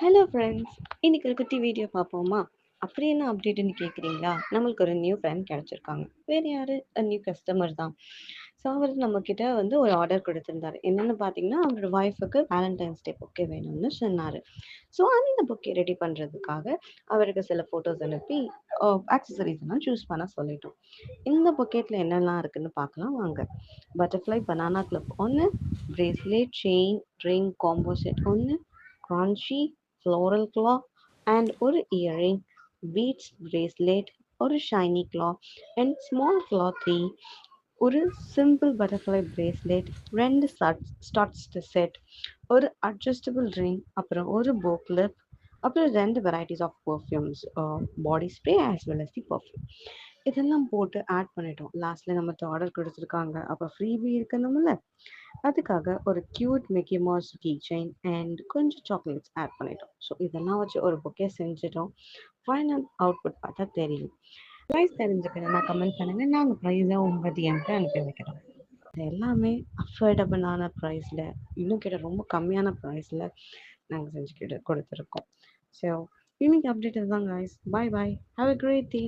Hello friends, இன்னைக்கு ஒரு குட்டி வீடியோ பார்ப்போமா? அப்படி என்ன அப்டேட்டுன்னு கேட்குறீங்களா? நம்மளுக்கு ஒரு நியூ ஃப்ரெண்ட் கிடைச்சிருக்காங்க. வேறு யாரு? நியூ கஸ்டமர் தான். ஸோ அவர் நம்மக்கிட்ட வந்து ஒரு ஆர்டர் கொடுத்துருந்தாரு. என்னென்னு பார்த்தீங்கன்னா, அவரோட ஒய்ஃபுக்கு வேலண்டைன்ஸ் டே பொக்கே வேணும்னு சொன்னார். ஸோ அந்த பொக்கே ரெடி பண்ணுறதுக்காக அவருக்கு சில ஃபோட்டோஸ் அனுப்பி ஆக்சசரிஸ் எல்லாம் சூஸ் பண்ண சொல்லிட்டோம். இந்த பொக்கெட்டில் என்னெல்லாம் இருக்குன்னு பார்க்கலாம் வாங்க. பட்டர்ஃப்ளை பனானா கிளிப் ஒன்று, bracelet, chain, ring combo set ஒன்று, crunchy floral claw and ஒரு earring, beads bracelet, ஒரு shiny claw and small claw 3, ஒரு simple butterfly bracelet, ரெண்டு studs set, ஒரு adjustable ring, அப்புறம் ஒரு bow clip, அப்புறம் ரெண்டு varieties of perfumes, body spray as well as the perfume. இதெல்லாம் போட்டு ஆட் பண்ணிட்டோம். லாஸ்ட்ல நமக்கு ஆர்டர் கொடுத்துருக்காங்க, அப்போ ஃப்ரீபி இருக்கணும்ல, அதுக்காக ஒரு cute Mickey Mouse key chain and கொஞ்சம் சாக்லேட்ஸ் ஆட் பண்ணிட்டோம். ஸோ இதெல்லாம் வச்சு ஒரு பொக்கே செஞ்சிட்டோம். ஃபைனல் அவுட்புட் பார்த்தா தெரியும். ப்ரைஸ் தெரிஞ்சுக்கணும்னா கமெண்ட் பண்ணுங்க. நாங்கள் ப்ரைஸை உங்கள் டிஎம்க்கு அனுப்பி வைக்கிறோம். இது எல்லாமே அஃபோர்டபுளான ப்ரைஸில், இன்னும் கிட்ட ரொம்ப கம்மியான ப்ரைஸில் நாங்கள் செஞ்சு கொடுத்துருக்கோம். ஸோ இன்னைக்கு அப்டேட் இதுதான் guys. Bye bye, have a great day.